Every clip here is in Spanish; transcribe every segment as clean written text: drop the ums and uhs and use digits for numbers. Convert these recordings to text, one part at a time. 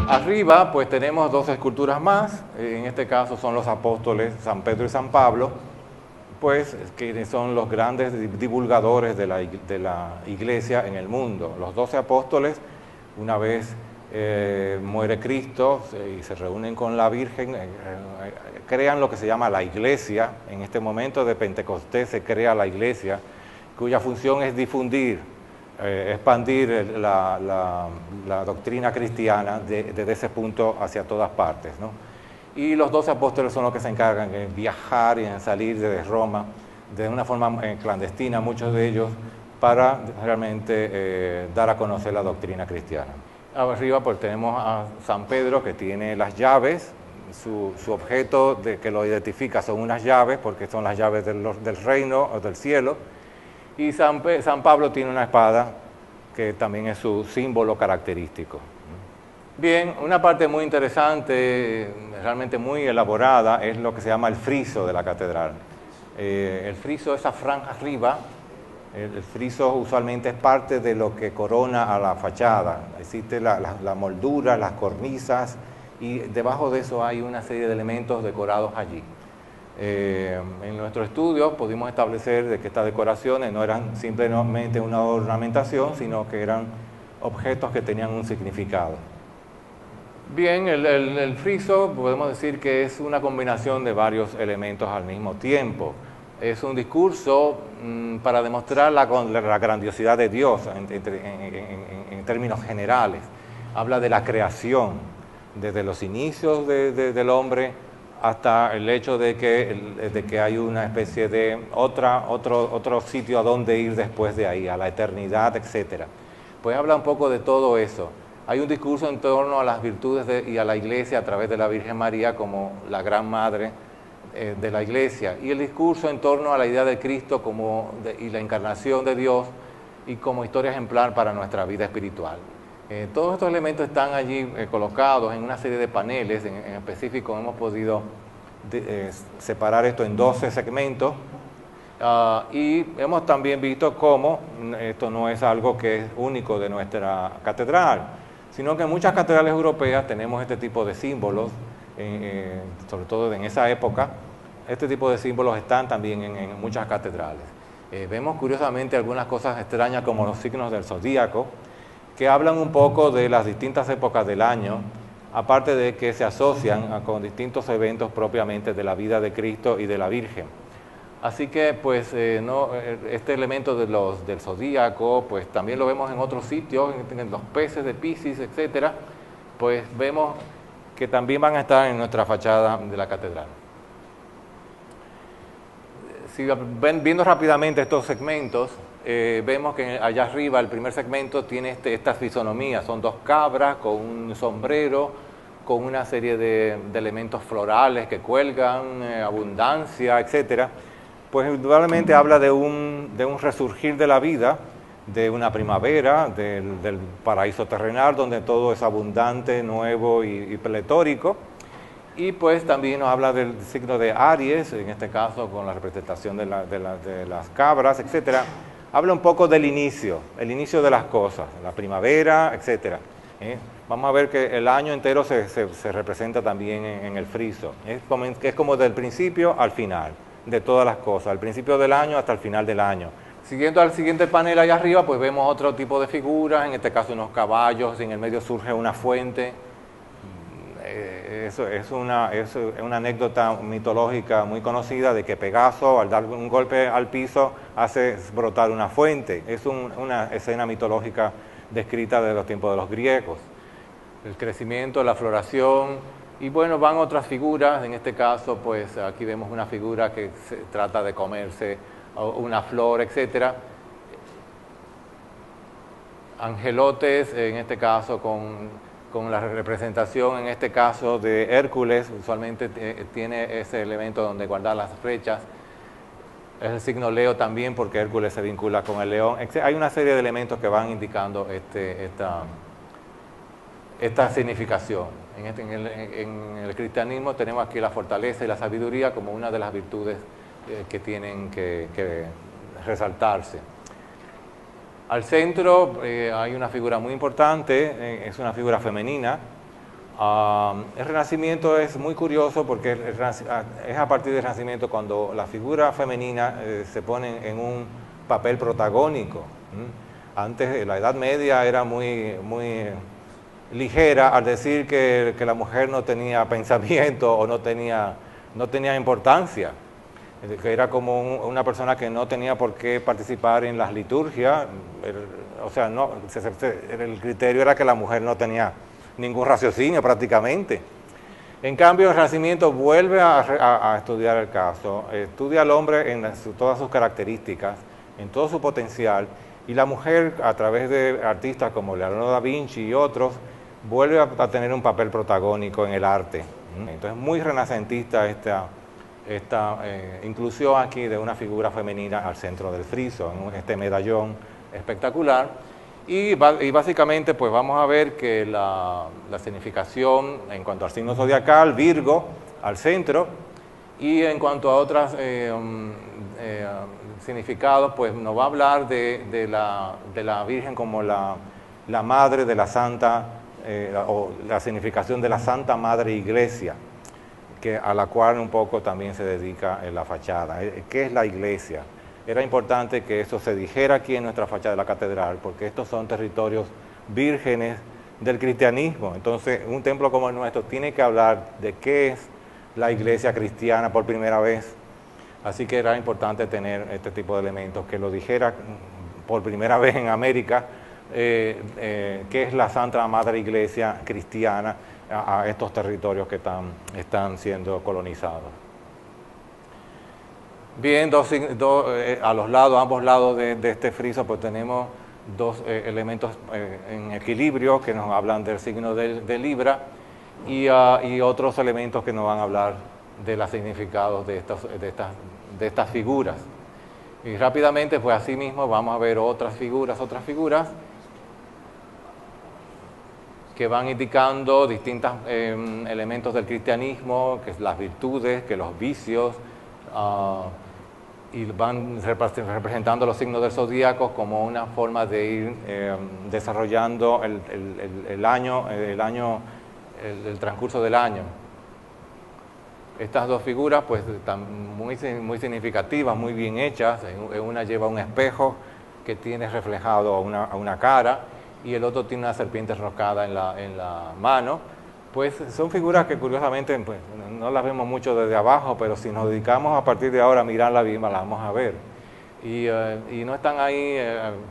Arriba pues tenemos dos esculturas más, en este caso son los apóstoles San Pedro y San Pablo, pues que son los grandes divulgadores de la iglesia en el mundo. Los 12 apóstoles, una vez muere Cristo y se reúnen con la Virgen, crean lo que se llama la iglesia. En este momento de Pentecostés se crea la iglesia, cuya función es difundir, expandir la doctrina cristiana desde ese punto hacia todas partes, ¿no? Y los 12 apóstoles son los que se encargan de viajar y en salir desde Roma de una forma clandestina, muchos de ellos, para realmente dar a conocer la doctrina cristiana. Arriba pues tenemos a San Pedro, que tiene las llaves. Su objeto que lo identifica son unas llaves, porque son las llaves del reino o del cielo. Y San Pablo tiene una espada, que también es su símbolo característico. Bien, una parte muy interesante, realmente muy elaborada, es lo que se llama el friso de la catedral. El friso, esa franja arriba, el friso usualmente es parte de lo que corona a la fachada. Existe la moldura, las cornisas, y debajo de eso hay una serie de elementos decorados allí. En nuestro estudio pudimos establecer de que estas decoraciones no eran simplemente una ornamentación, sino que eran objetos que tenían un significado. Bien, el friso podemos decir que es una combinación de varios elementos al mismo tiempo. Es un discurso para demostrar la grandiosidad de Dios en términos generales. Habla de la creación, desde los inicios del hombre hasta el hecho de que hay una especie de otro sitio a donde ir después de ahí, a la eternidad, etc. Pues habla un poco de todo eso. Hay un discurso en torno a las virtudes y a la iglesia a través de la Virgen María como la gran madre de la iglesia, y el discurso en torno a la idea de Cristo y la encarnación de Dios y como historia ejemplar para nuestra vida espiritual. Todos estos elementos están allí colocados en una serie de paneles. En específico hemos podido separar esto en 12 segmentos, y hemos también visto cómo esto no es algo que es único de nuestra catedral, sino que en muchas catedrales europeas tenemos este tipo de símbolos, sobre todo en esa época. Este tipo de símbolos están también en muchas catedrales. Vemos curiosamente algunas cosas extrañas como los signos del zodíaco, que hablan un poco de las distintas épocas del año, aparte de que se asocian con distintos eventos propiamente de la vida de Cristo y de la Virgen. Así que pues este elemento del zodíaco pues también lo vemos en otros sitios, en los peces de Piscis, etcétera. Pues vemos que también van a estar en nuestra fachada de la catedral. Si viendo rápidamente estos segmentos, vemos que allá arriba el primer segmento tiene esta fisonomía. Son dos cabras con un sombrero, con una serie de elementos florales que cuelgan, abundancia, etcétera. Pues indudablemente habla de un resurgir de la vida, de una primavera, del paraíso terrenal, donde todo es abundante, nuevo y pletórico. Y pues también nos habla del signo de Aries, en este caso con la representación de las cabras, etcétera. Habla un poco del inicio, el inicio de las cosas, la primavera, etcétera. Vamos a ver que el año entero se representa también en el friso. Es como del principio al final de todas las cosas, al principio del año hasta el final del año. Siguiendo al siguiente panel allá arriba, pues vemos otro tipo de figuras, en este caso unos caballos, en el medio surge una fuente. Eso es una anécdota mitológica muy conocida de que Pegaso, al dar un golpe al piso, hace brotar una fuente. Es una escena mitológica descrita de los tiempos de los griegos. El crecimiento, la floración. Y bueno, van otras figuras, en este caso, pues aquí vemos una figura que se trata de comerse una flor, etcétera. Angelotes, en este caso con la representación, en este caso de Hércules, usualmente tiene ese elemento donde guardar las flechas. Es el signo Leo también, porque Hércules se vincula con el león. Hay una serie de elementos que van indicando esta significación. En el cristianismo tenemos aquí la fortaleza y la sabiduría como una de las virtudes que tienen que resaltarse. Al centro hay una figura muy importante, es una figura femenina, El Renacimiento es muy curioso porque es a partir del Renacimiento cuando la figura femenina se pone en un papel protagónico. Antes, la Edad Media era muy ligera al decir que la mujer no tenía pensamiento o no tenía importancia, que era como una persona que no tenía por qué participar en las liturgias. O sea, el criterio era que la mujer no tenía ningún raciocinio prácticamente. En cambio, el Renacimiento vuelve a estudiar el caso, estudia al hombre en todas sus características, en todo su potencial, y la mujer, a través de artistas como Leonardo da Vinci y otros, vuelve a tener un papel protagónico en el arte. Entonces, muy renacentista esta inclusión aquí de una figura femenina al centro del friso, en este medallón espectacular. Y básicamente pues vamos a ver que la significación en cuanto al signo zodiacal, Virgo, al centro, y en cuanto a otros significados, pues nos va a hablar de la Virgen como la madre de la Santa, o la significación de la Santa Madre Iglesia, a la cual un poco también se dedica en la fachada. ¿Qué es la iglesia? Era importante que eso se dijera aquí en nuestra fachada de la catedral, porque estos son territorios vírgenes del cristianismo. Entonces, un templo como el nuestro tiene que hablar de qué es la iglesia cristiana por primera vez. Así que era importante tener este tipo de elementos, que lo dijera por primera vez en América, qué es la Santa Madre Iglesia cristiana a estos territorios que están siendo colonizados. Bien, a los lados, ambos lados de este friso, pues tenemos dos elementos en equilibrio que nos hablan del signo de Libra y otros elementos que nos van a hablar de los significados de estas figuras. Y rápidamente, pues así mismo vamos a ver otras figuras que van indicando distintos elementos del cristianismo, que es las virtudes, que los vicios, y van representando los signos del zodíaco como una forma de ir desarrollando el transcurso del año. Estas dos figuras pues están muy significativas, muy bien hechas. Una lleva un espejo que tiene reflejado a una cara, y el otro tiene una serpiente enroscada en la mano. Pues son figuras que curiosamente pues, no las vemos mucho desde abajo, pero si nos dedicamos a partir de ahora a mirarlas bien, las vamos a ver. Y no están ahí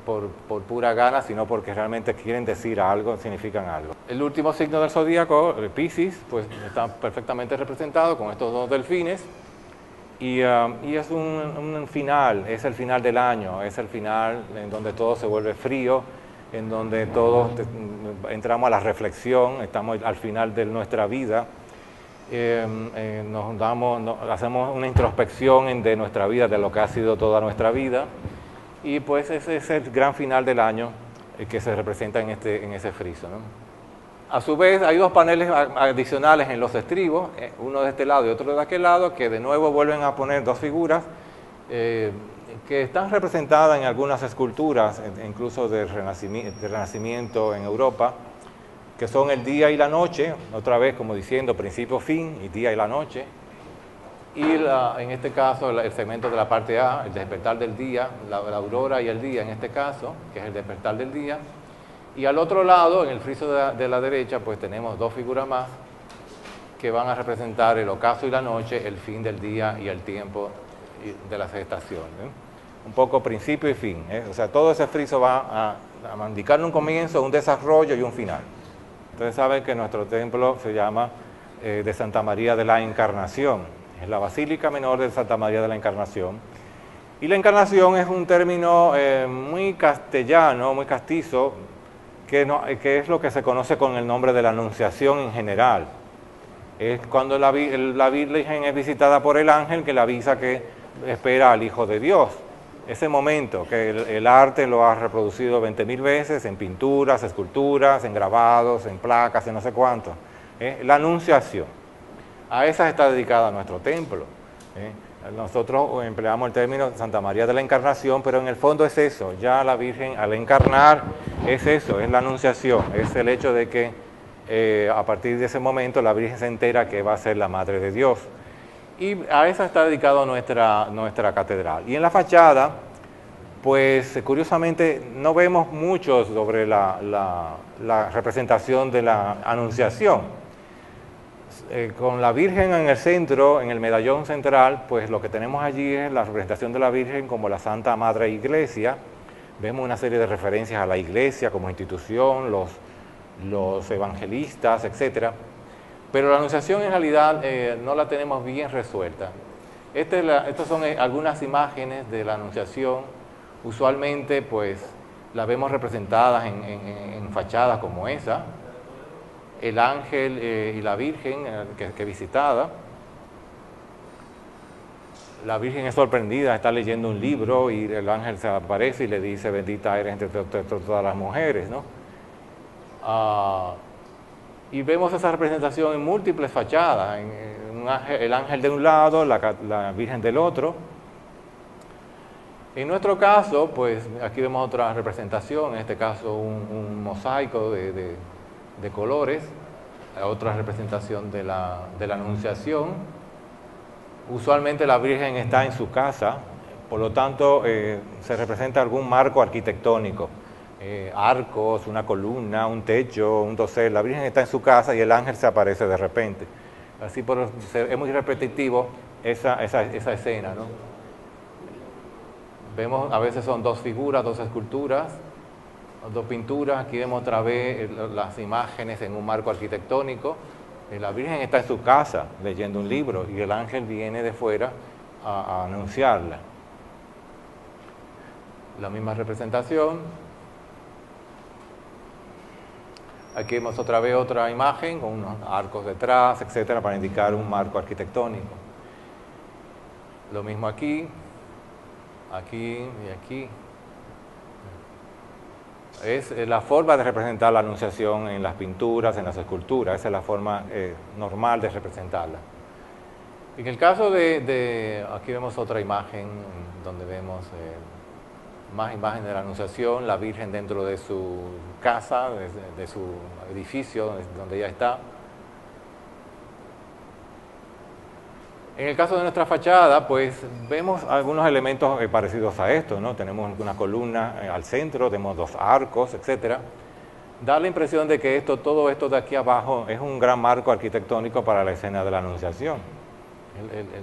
por pura gana, sino porque realmente quieren decir algo, significan algo. El último signo del zodíaco, Piscis, pues está perfectamente representado con estos dos delfines, y es un final, es el final del año, es el final en donde todo se vuelve frío, en donde todos entramos a la reflexión, estamos al final de nuestra vida, hacemos una introspección de nuestra vida, de lo que ha sido toda nuestra vida, y pues ese es el gran final del año que se representa en ese friso, ¿no? A su vez hay dos paneles adicionales en los estribos, uno de este lado y otro de aquel lado, que de nuevo vuelven a poner dos figuras que están representadas en algunas esculturas, incluso del Renacimiento en Europa, que son el día y la noche, otra vez como diciendo principio, fin, y día y la noche. Y en este caso el segmento de la parte A, el despertar del día, la aurora y el día en este caso, que es el despertar del día. Y al otro lado, en el friso de la derecha, pues tenemos dos figuras más que van a representar el ocaso y la noche, el fin del día y el tiempo de las estaciones, ¿eh? Un poco principio y fin, ¿eh? O sea, todo ese friso va a indicar un comienzo, un desarrollo y un final. Entonces saben que nuestro templo se llama de Santa María de la Encarnación, es la Basílica Menor de Santa María de la Encarnación. Y la encarnación es un término muy castellano, muy castizo, que es lo que se conoce con el nombre de la Anunciación en general. Es cuando la Virgen es visitada por el ángel que le avisa que espera al Hijo de Dios. Ese momento que el arte lo ha reproducido 20.000 veces en pinturas, esculturas, en grabados, en placas, en no sé cuánto. La Anunciación. A esa está dedicada nuestro templo. Nosotros empleamos el término Santa María de la Encarnación, pero en el fondo es eso. Ya la Virgen al encarnar es eso, es la Anunciación. Es el hecho de que A partir de ese momento la Virgen se entera que va a ser la Madre de Dios. Y a esa está dedicada nuestra catedral. Y en la fachada, pues curiosamente no vemos mucho sobre la representación de la Anunciación. Con la Virgen en el centro, en el medallón central, pues lo que tenemos allí es la representación de la Virgen como la Santa Madre Iglesia. Vemos una serie de referencias a la Iglesia como institución, los evangelistas, etc. Pero la Anunciación en realidad no la tenemos bien resuelta. Estas son algunas imágenes de la Anunciación. Usualmente pues la vemos representadas en fachadas como esa. El ángel y la Virgen que visitada. La Virgen es sorprendida, está leyendo un libro y el ángel se aparece y le dice: bendita eres entre todas las mujeres, ¿no? Y vemos esa representación en múltiples fachadas, el ángel de un lado, la Virgen del otro. En nuestro caso, pues aquí vemos otra representación, en este caso un mosaico de colores, otra representación de la Anunciación. Usualmente la Virgen está en su casa, por lo tanto se representa algún marco arquitectónico. Arcos, una columna, un techo, un dosel. La Virgen está en su casa y el ángel se aparece de repente. Así es muy repetitivo esa escena, ¿no? Vemos, a veces son dos figuras, dos esculturas, dos pinturas. Aquí vemos otra vez las imágenes en un marco arquitectónico. La Virgen está en su casa leyendo un libro y el ángel viene de fuera a anunciarla. La misma representación. Aquí vemos otra vez otra imagen con unos arcos detrás, etcétera, para indicar un marco arquitectónico. Lo mismo aquí y aquí. Es la forma de representar la Anunciación en las pinturas, en las esculturas. Esa es la forma normal de representarla. En el caso aquí vemos otra imagen donde vemos más imágenes de la Anunciación, la Virgen dentro de su casa, de su edificio donde ella está. En el caso de nuestra fachada, pues vemos algunos elementos parecidos a esto, ¿no? Tenemos una columna al centro, tenemos dos arcos, etc. Da la impresión de que todo esto de aquí abajo es un gran marco arquitectónico para la escena de la Anunciación.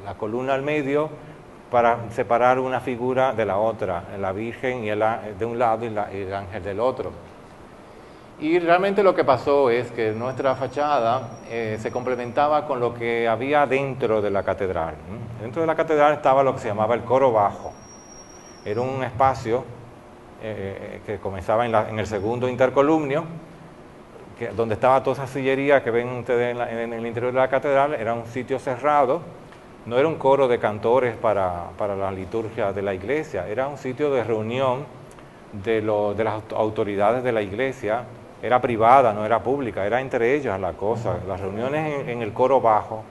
La columna al medio para separar una figura de la otra, la Virgen de un lado y el ángel del otro. Y realmente lo que pasó es que nuestra fachada se complementaba con lo que había dentro de la catedral. Dentro de la catedral estaba lo que se llamaba el coro bajo. Era un espacio que comenzaba en el segundo intercolumnio, donde estaba toda esa sillería que ven ustedes en el interior de la catedral. Era un sitio cerrado. No era un coro de cantores para la liturgia de la iglesia, era un sitio de reunión de las autoridades de la iglesia. Era privada, no era pública, era entre ellas la cosa. Las reuniones en el coro bajo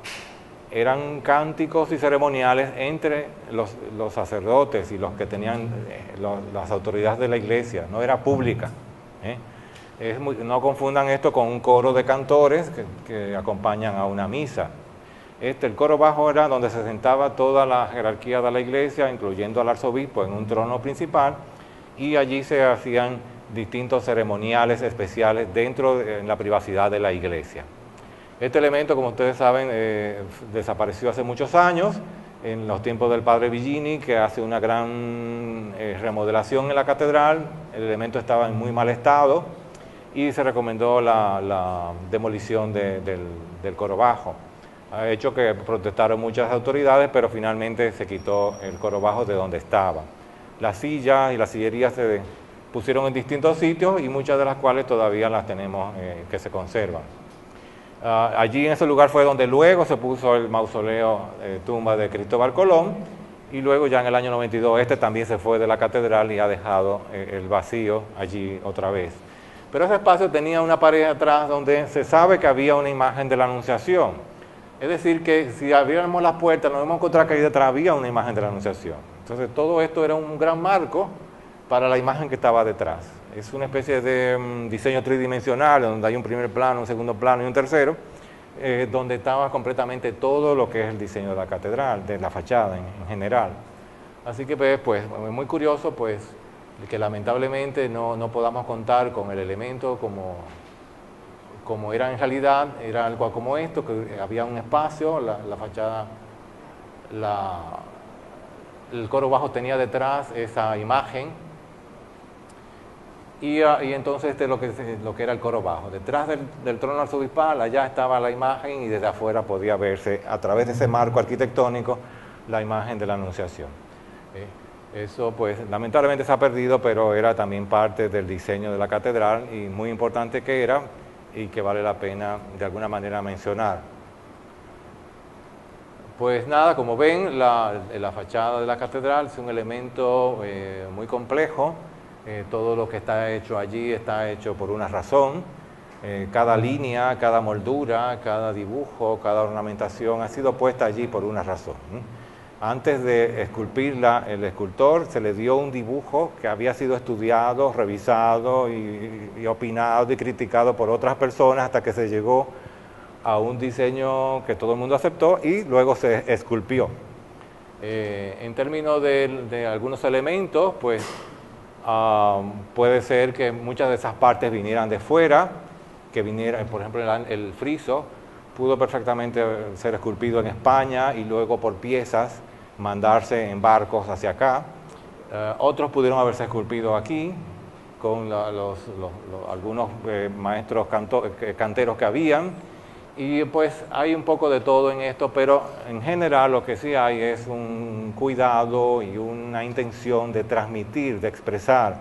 eran cánticos y ceremoniales entre los sacerdotes y los que tenían las autoridades de la iglesia, no era pública. No confundan esto con un coro de cantores que acompañan a una misa. El coro bajo era donde se sentaba toda la jerarquía de la iglesia, incluyendo al arzobispo en un trono principal, y allí se hacían distintos ceremoniales especiales en la privacidad de la iglesia. Este elemento, como ustedes saben, desapareció hace muchos años, en los tiempos del padre Villini, que hace una gran remodelación en la catedral. El elemento estaba en muy mal estado y se recomendó la demolición del coro bajo. Ha hecho que protestaron muchas autoridades, pero finalmente se quitó el coro bajo de donde estaba. Las sillas y las sillerías se pusieron en distintos sitios y muchas de las cuales todavía las tenemos que se conservan. Allí en ese lugar fue donde luego se puso el mausoleo tumba de Cristóbal Colón, y luego ya en el año 92 también se fue de la catedral y ha dejado el vacío allí otra vez. Pero ese espacio tenía una pared atrás donde se sabe que había una imagen de la Anunciación. Es decir, que si abriéramos las puertas nos vamos a encontrar que ahí detrás había una imagen de la Anunciación. Entonces todo esto era un gran marco para la imagen que estaba detrás. Es una especie de diseño tridimensional, donde hay un primer plano, un segundo plano y un tercero, donde estaba completamente todo lo que es el diseño de la catedral, de la fachada en general. Así que pues es muy curioso pues, que lamentablemente no podamos contar con el elemento como era en realidad, era algo como esto, que había un espacio, la fachada, el coro bajo tenía detrás esa imagen, y entonces este es lo que era el coro bajo. Detrás del trono arzobispal, allá estaba la imagen, y desde afuera podía verse, a través de ese marco arquitectónico, la imagen de la Anunciación. Eso pues lamentablemente se ha perdido, pero era también parte del diseño de la catedral, y muy importante que era, y que vale la pena de alguna manera mencionar. Pues nada, como ven, la fachada de la catedral es un elemento muy complejo. Todo lo que está hecho allí está hecho por una razón. Cada línea, cada moldura, cada dibujo, cada ornamentación ha sido puesta allí por una razón. Antes de esculpirla, el escultor se le dio un dibujo que había sido estudiado, revisado y opinado y criticado por otras personas, hasta que se llegó a un diseño que todo el mundo aceptó y luego se esculpió. En términos de algunos elementos, pues puede ser que muchas de esas partes vinieran de fuera, que viniera, por ejemplo, el friso pudo perfectamente ser esculpido en España y luego por piezas mandarse en barcos hacia acá. Otros pudieron haberse esculpido aquí con algunos maestros canteros que habían, y pues hay un poco de todo en esto, pero en general lo que sí hay es un cuidado y una intención de transmitir, de expresar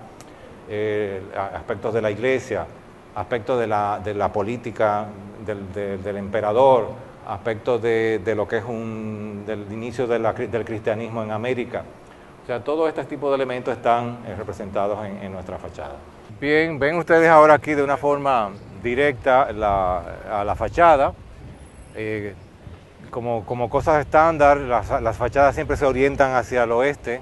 aspectos de la Iglesia, aspectos de la política del emperador, aspectos de lo que es del inicio del cristianismo en América. O sea, todo este tipo de elementos están representados en nuestra fachada. Bien, ven ustedes ahora aquí de una forma directa a la fachada. Como cosas estándar, las fachadas siempre se orientan hacia el oeste,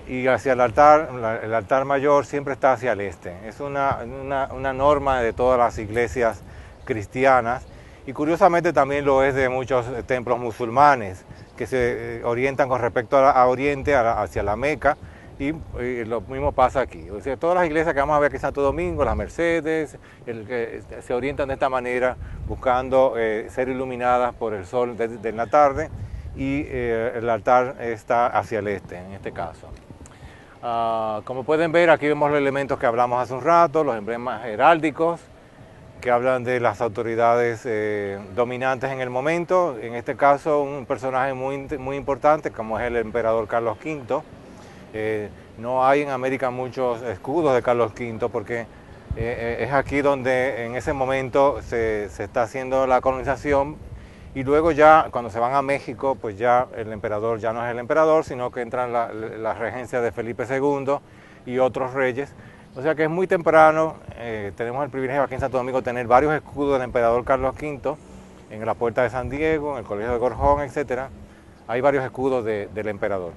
y hacia el altar mayor siempre está hacia el este. Es una norma de todas las iglesias cristianas, y curiosamente también lo es de muchos templos musulmanes, que se orientan con respecto a Oriente, hacia la Meca, y lo mismo pasa aquí. O sea, todas las iglesias que vamos a ver aquí en Santo Domingo, las Mercedes, se orientan de esta manera, buscando ser iluminadas por el sol de la tarde, y el altar está hacia el este, en este caso. Como pueden ver, aquí vemos los elementos que hablamos hace un rato, los emblemas heráldicos, que hablan de las autoridades dominantes en el momento. En este caso, un personaje muy importante, como es el emperador Carlos V. No hay en América muchos escudos de Carlos V, porque es aquí donde en ese momento se está haciendo la colonización, y luego ya cuando se van a México, pues ya el emperador ya no es el emperador, sino que entra la regencia de Felipe II y otros reyes. O sea que es muy temprano. Tenemos el privilegio aquí en Santo Domingo de tener varios escudos del emperador Carlos V, en la Puerta de San Diego, en el Colegio de Gorjón, etc. Hay varios escudos del emperador.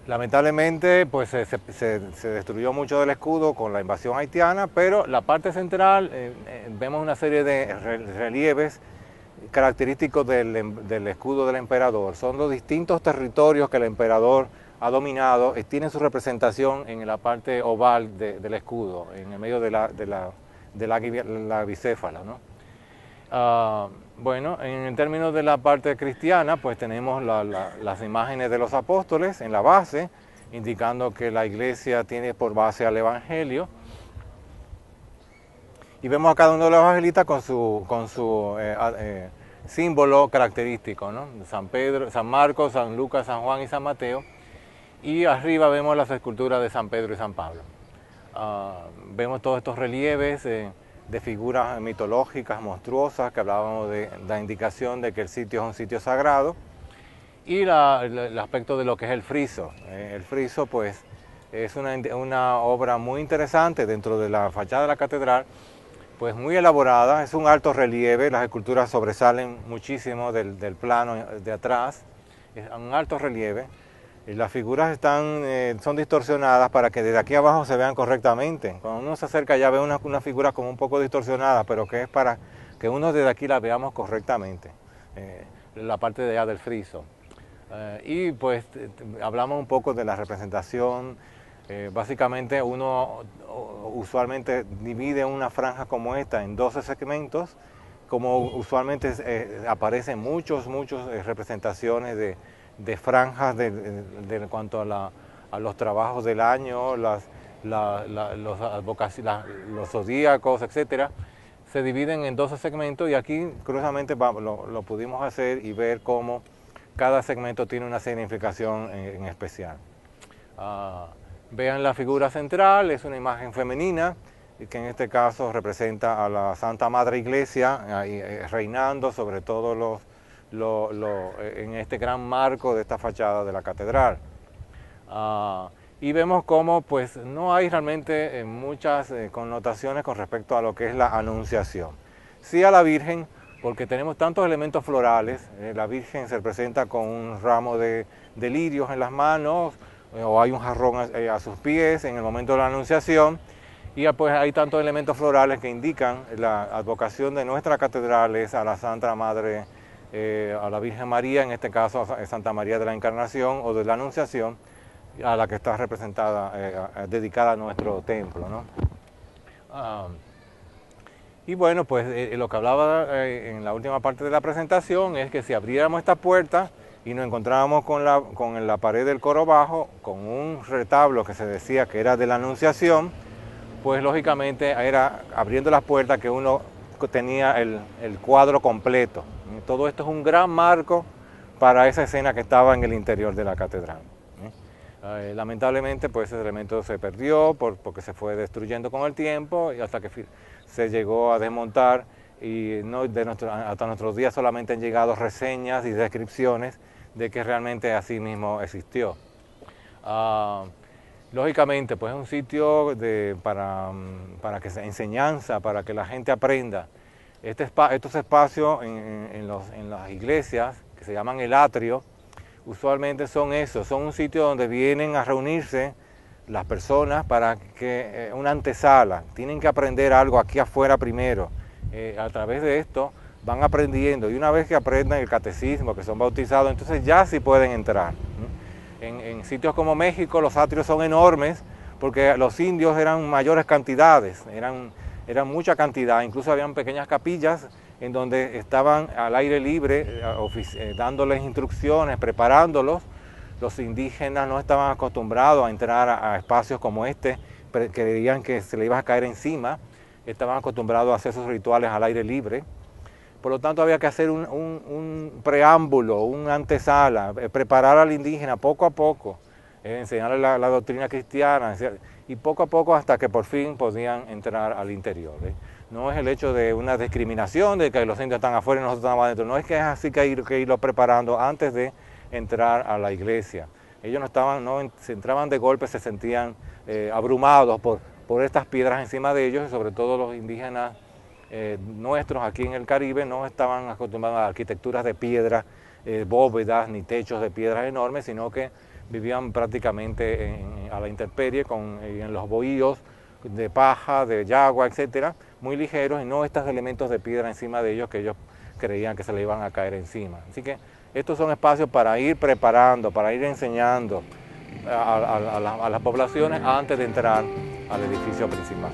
Lamentablemente pues se destruyó mucho del escudo con la invasión haitiana, pero la parte central vemos una serie de relieves característicos del escudo del emperador. Son los distintos territorios que el emperador ha dominado, tienen su representación en la parte oval del escudo, en el medio de la bicéfala, ¿no? Bueno, en términos de la parte cristiana, pues tenemos las imágenes de los apóstoles en la base, indicando que la iglesia tiene por base al Evangelio. Y vemos a cada uno de los evangelistas con su símbolo característico, ¿no? San Pedro, San Marcos, San Lucas, San Juan y San Mateo. Y arriba vemos las esculturas de San Pedro y San Pablo. Vemos todos estos relieves de figuras mitológicas monstruosas, que hablábamos de la indicación de que el sitio es un sitio sagrado, y el aspecto de lo que es el friso. El friso pues es una obra muy interesante dentro de la fachada de la catedral, pues muy elaborada, es un alto relieve, las esculturas sobresalen muchísimo del plano de atrás, es un alto relieve. Las figuras son distorsionadas para que desde aquí abajo se vean correctamente. Cuando uno se acerca ya ve una figura como un poco distorsionada, pero que es para que uno desde aquí la veamos correctamente, la parte de allá del friso. Y pues hablamos un poco de la representación. Básicamente uno usualmente divide una franja como esta en 12 segmentos, como usualmente aparecen muchas representaciones de franjas de cuanto a los trabajos del año, los zodíacos, etc. Se dividen en 12 segmentos y aquí curiosamente lo pudimos hacer y ver cómo cada segmento tiene una significación en especial. Vean la figura central, es una imagen femenina que en este caso representa a la Santa Madre Iglesia reinando sobre todo en este gran marco de esta fachada de la catedral. Y vemos cómo pues, no hay realmente muchas connotaciones con respecto a lo que es la Anunciación. Sí a la Virgen, porque tenemos tantos elementos florales. La Virgen se presenta con un ramo de lirios en las manos, o hay un jarrón a sus pies en el momento de la Anunciación, y pues hay tantos elementos florales que indican la advocación de nuestra catedral es a la Santa Madre, a la Virgen María, en este caso a Santa María de la Encarnación o de la Anunciación, a la que está representada, dedicada a nuestro templo, ¿no? Y bueno, pues lo que hablaba en la última parte de la presentación es que si abriéramos esta puerta y nos encontrábamos con la pared del coro bajo, con un retablo que se decía que era de la Anunciación, pues lógicamente era abriendo las puertas que uno tenía el cuadro completo. Todo esto es un gran marco para esa escena que estaba en el interior de la catedral. Lamentablemente pues ese elemento se perdió porque se fue destruyendo con el tiempo y hasta que se llegó a desmontar y hasta nuestros días solamente han llegado reseñas y descripciones de que realmente así mismo existió. Lógicamente pues es un sitio para que enseñanza, para que la gente aprenda. Estos espacios en las iglesias que se llaman el atrio, usualmente son un sitio donde vienen a reunirse las personas para que una antesala, tienen que aprender algo aquí afuera primero. A través de esto van aprendiendo y una vez que aprendan el catecismo, que son bautizados, entonces ya sí pueden entrar. En sitios como México los atrios son enormes porque los indios eran mayores cantidades, eran mucha cantidad, incluso habían pequeñas capillas en donde estaban al aire libre, dándoles instrucciones, preparándolos. Los indígenas no estaban acostumbrados a entrar a espacios como este, creían que se les iba a caer encima, estaban acostumbrados a hacer sus rituales al aire libre. Por lo tanto había que hacer un preámbulo, una antesala, preparar al indígena poco a poco, enseñarle la doctrina cristiana, y poco a poco hasta que por fin podían entrar al interior. No es el hecho de una discriminación, de que los indios están afuera y nosotros estamos adentro, no es que es así que hay que irlo preparando antes de entrar a la iglesia. Ellos se entraban de golpe, se sentían abrumados por estas piedras encima de ellos, y sobre todo los indígenas nuestros aquí en el Caribe no estaban acostumbrados a arquitecturas de piedra, bóvedas ni techos de piedras enormes, sino que vivían prácticamente a la intemperie en los bohíos de paja, de yagua, etcétera, muy ligeros, y no estos elementos de piedra encima de ellos que ellos creían que se le iban a caer encima. Así que estos son espacios para ir preparando, para ir enseñando a las poblaciones antes de entrar al edificio principal.